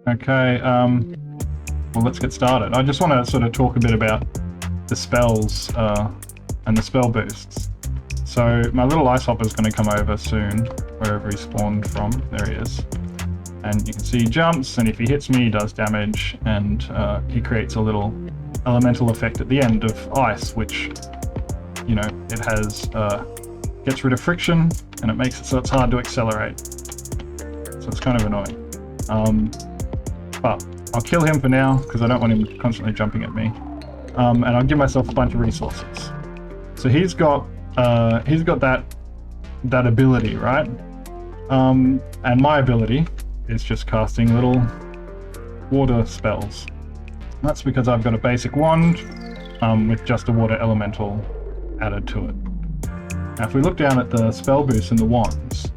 Okay, well, let's get started. I just want to sort of talk a bit about the spells and the spell boosts. So my little ice hopper is going to come over soon, wherever he spawned from. There he is. And you can see he jumps, and if he hits me, he does damage, and he creates a little elemental effect at the end of ice, which, you know, it has gets rid of friction, and it makes it so it's hard to accelerate. So it's kind of annoying. But I'll kill him for now, because I don't want him constantly jumping at me. And I'll give myself a bunch of resources. So he's got that ability, right? And my ability is just casting little water spells. That's because I've got a basic wand with just a water elemental added to it. Now if we look down at the spell boosts and the wands,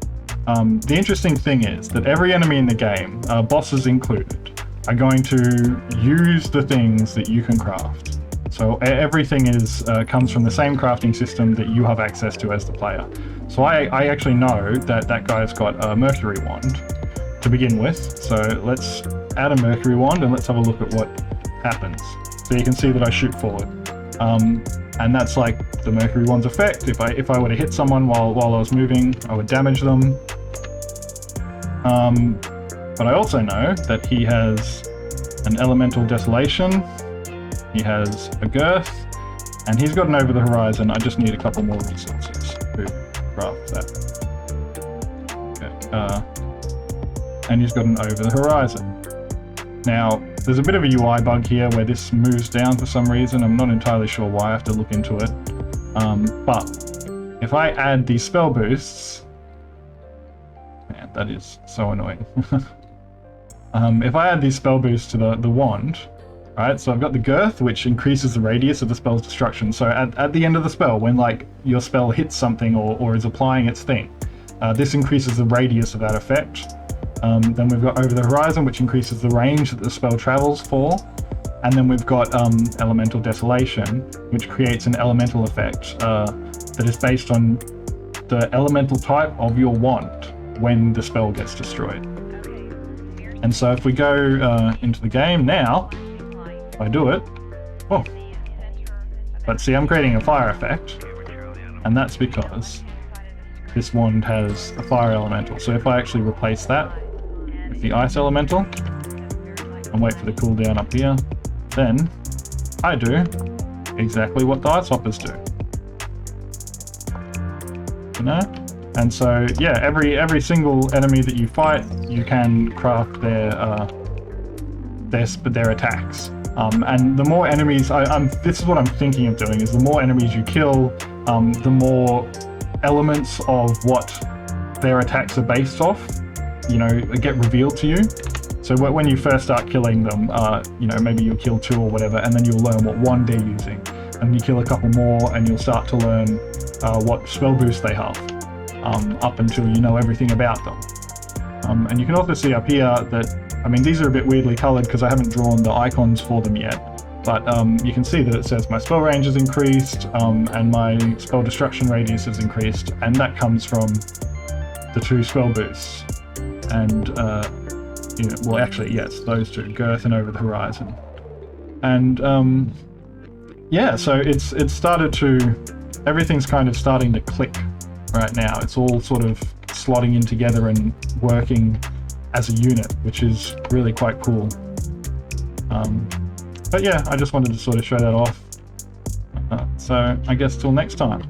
the interesting thing is that every enemy in the game, bosses included, are going to use the things that you can craft. So everything comes from the same crafting system that you have access to as the player. So I actually know that that guy's got a mercury wand to begin with. So let's add a mercury wand and let's have a look at what happens. So you can see that I shoot forward. And that's like the mercury wand's effect. If I were to hit someone while I was moving, I would damage them. But I also know that he has an elemental desolation, he has a girth, and he's got an over the horizon. I just need a couple more resources to craft that. Okay, and he's got an over the horizon. Now, there's a bit of a UI bug here where this moves down for some reason. I'm not entirely sure why, I have to look into it. But if I add these spell boosts, man, that is so annoying. If I add these spell boosts to the wand, right, so I've got the girth, which increases the radius of the spell's destruction. So at the end of the spell, when like your spell hits something or is applying its thing, this increases the radius of that effect. Then we've got over the horizon, which increases the range that the spell travels for. And then we've got elemental desolation, which creates an elemental effect that is based on the elemental type of your wand when the spell gets destroyed. And so if we go into the game now, if I do it, oh, but see, I'm creating a fire effect, and that's because this wand has a fire elemental. So if I actually replace that with the ice elemental and wait for the cooldown up here, then I do exactly what the ice hoppers do. You know? And so yeah, every single enemy that you fight, you can craft their attacks. And the more enemies, this is what I'm thinking of doing, is the more enemies you kill, the more elements of what their attacks are based off, you know, get revealed to you. So when you first start killing them, you know, maybe you'll kill 2 or whatever, and then you'll learn what wand they're using. And you kill a couple more, and you'll start to learn what spell boost they have, up until you know everything about them. And you can also see up here that, I mean, these are a bit weirdly colored because I haven't drawn the icons for them yet, but you can see that it says my spell range is increased, and my spell destruction radius is increased, and that comes from the 2 spell boosts. And, you know, well, actually, yes, those 2, girth and over the horizon. And, yeah, so it's started to, everything's kind of starting to click right now. It's all sort of slotting in together and working as a unit, which is really quite cool. But yeah, I just wanted to sort of show that off. So I guess till next time.